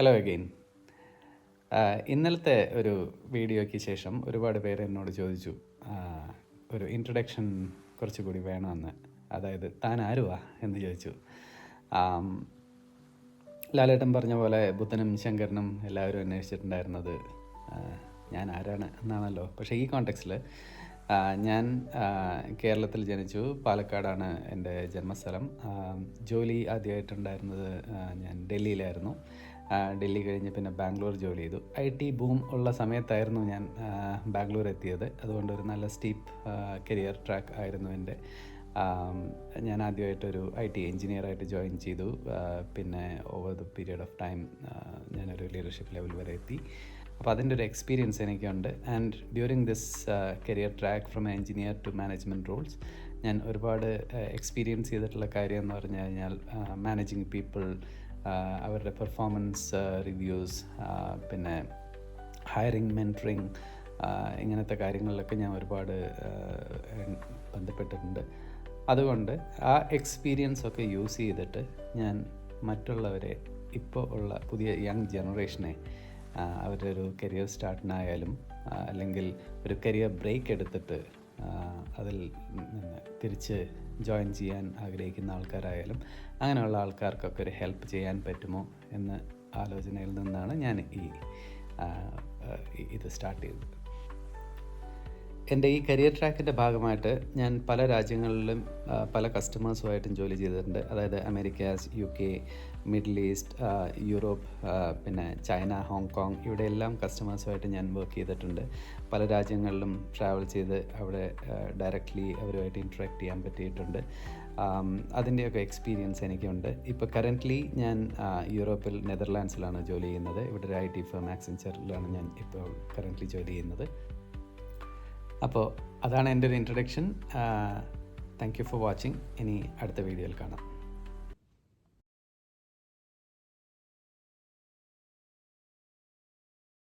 Hello again. ഇന്നലത്തെ ഒരു വീഡിയോയ്ക്ക് ശേഷം ഒരുപാട് പേര് എന്നോട് ചോദിച്ചു ഒരു ഇൻട്രൊഡക്ഷൻ കുറച്ചുകൂടി വേണമെന്ന്. അതായത് താൻ ആരുവാ എന്ന് ചോദിച്ചു. ലാലേട്ടൻ പറഞ്ഞ പോലെ ബുദ്ധനും ശങ്കരനും എല്ലാവരും അന്വേഷിച്ചിട്ടുണ്ടായിരുന്നത് ഞാൻ ആരാണ് എന്നാണല്ലോ. പക്ഷേ ഈ കോണ്ടെക്സ്റ്റിൽ ഞാൻ കേരളത്തിൽ ജനിച്ചു. പാലക്കാടാണ് എൻ്റെ ജന്മസ്ഥലം. ജോലി ആദ്യമായിട്ടുണ്ടായിരുന്നത് ഞാൻ ഡൽഹിയിലായിരുന്നു. ഡൽഹി കഴിഞ്ഞ് പിന്നെ ബാംഗ്ലൂർ ജോലി ചെയ്തു. IT ബൂം ഉള്ള സമയത്തായിരുന്നു ഞാൻ ബാംഗ്ലൂർ എത്തിയത്. അതുകൊണ്ട് ഒരു നല്ല സ്റ്റീപ്പ് കരിയർ ട്രാക്ക് ആയിരുന്നു എൻ്റെ. ഞാൻ ആദ്യമായിട്ടൊരു IT എഞ്ചിനീയറായിട്ട് ജോയിൻ ചെയ്തു. പിന്നെ over the period of time ഞാനൊരു ലീഡർഷിപ്പ് ലെവൽ വരെ എത്തി. അപ്പോൾ അതിൻ്റെ ഒരു എക്സ്പീരിയൻസ് എനിക്കുണ്ട്. And during this career track from engineer to management roles ഞാൻ ഒരുപാട് എക്സ്പീരിയൻസ് ചെയ്തിട്ടുള്ള കാര്യം എന്ന് പറഞ്ഞു കഴിഞ്ഞാൽ മാനേജിങ് പീപ്പിൾ, അവരുടെ പെർഫോമൻസ് റിവ്യൂസ്, പിന്നെ ഹയറിങ്, മെൻറ്ററിങ്, ഇങ്ങനത്തെ കാര്യങ്ങളിലൊക്കെ ഞാൻ ഒരുപാട് ബന്ധപ്പെട്ടിട്ടുണ്ട്. അതുകൊണ്ട് ആ എക്സ്പീരിയൻസ് ഒക്കെ യൂസ് ചെയ്തിട്ട് ഞാൻ മറ്റുള്ളവരെ, ഇപ്പോൾ ഉള്ള പുതിയ യങ് ജനറേഷനെ അവരുടെ ഒരു കരിയർ സ്റ്റാർട്ടിനായാലും അല്ലെങ്കിൽ ഒരു കരിയർ ബ്രേക്ക് എടുത്തിട്ട് അതിൽ നിന്ന് തിരിച്ച് ജോയിൻ ചെയ്യാൻ ആഗ്രഹിക്കുന്ന ആൾക്കാരായാലും അങ്ങനെയുള്ള ആൾക്കാർക്കൊക്കെ ഒരു ഹെൽപ്പ് ചെയ്യാൻ പറ്റുമോ എന്ന ആലോചനയിൽ നിന്നാണ് ഞാൻ ഇത് സ്റ്റാർട്ട് ചെയ്തത്. എൻ്റെ ഈ കരിയർ ട്രാക്കിൻ്റെ ഭാഗമായിട്ട് ഞാൻ പല രാജ്യങ്ങളിലും പല കസ്റ്റമേഴ്സുമായിട്ടും ജോലി ചെയ്തിട്ടുണ്ട്. അതായത് America, UK, middle east, Europe, പിന്നെ ചൈന, ഹോങ്കോങ്, ഇവിടെയെല്ലാം കസ്റ്റമേഴ്സുമായിട്ട് ഞാൻ വർക്ക് ചെയ്തിട്ടുണ്ട്. പല രാജ്യങ്ങളിലും ട്രാവൽ ചെയ്ത് അവിടെ ഡയറക്റ്റ്ലി അവരുമായിട്ട് ഇൻട്രാക്ട് ചെയ്യാൻ പറ്റിയിട്ടുണ്ട്. അതിൻ്റെയൊക്കെ എക്സ്പീരിയൻസ് എനിക്കുണ്ട്. ഇപ്പോൾ കറൻ്റ്ലി ഞാൻ യൂറോപ്പിൽ നെതർലാൻഡ്സിലാണ് ജോലി ചെയ്യുന്നത്. ഇവിടെ ഒരു IT ഫേം ആക്സെഞ്ചറിലാണ് ഞാൻ ഇപ്പോൾ കറൻ്റ്ലി ജോലി ചെയ്യുന്നത്. അപ്പോൾ അതാണ് എൻ്റെ ഒരു introduction. Thank you for watching. ഇനി അടുത്ത വീഡിയോയിൽ കാണാം.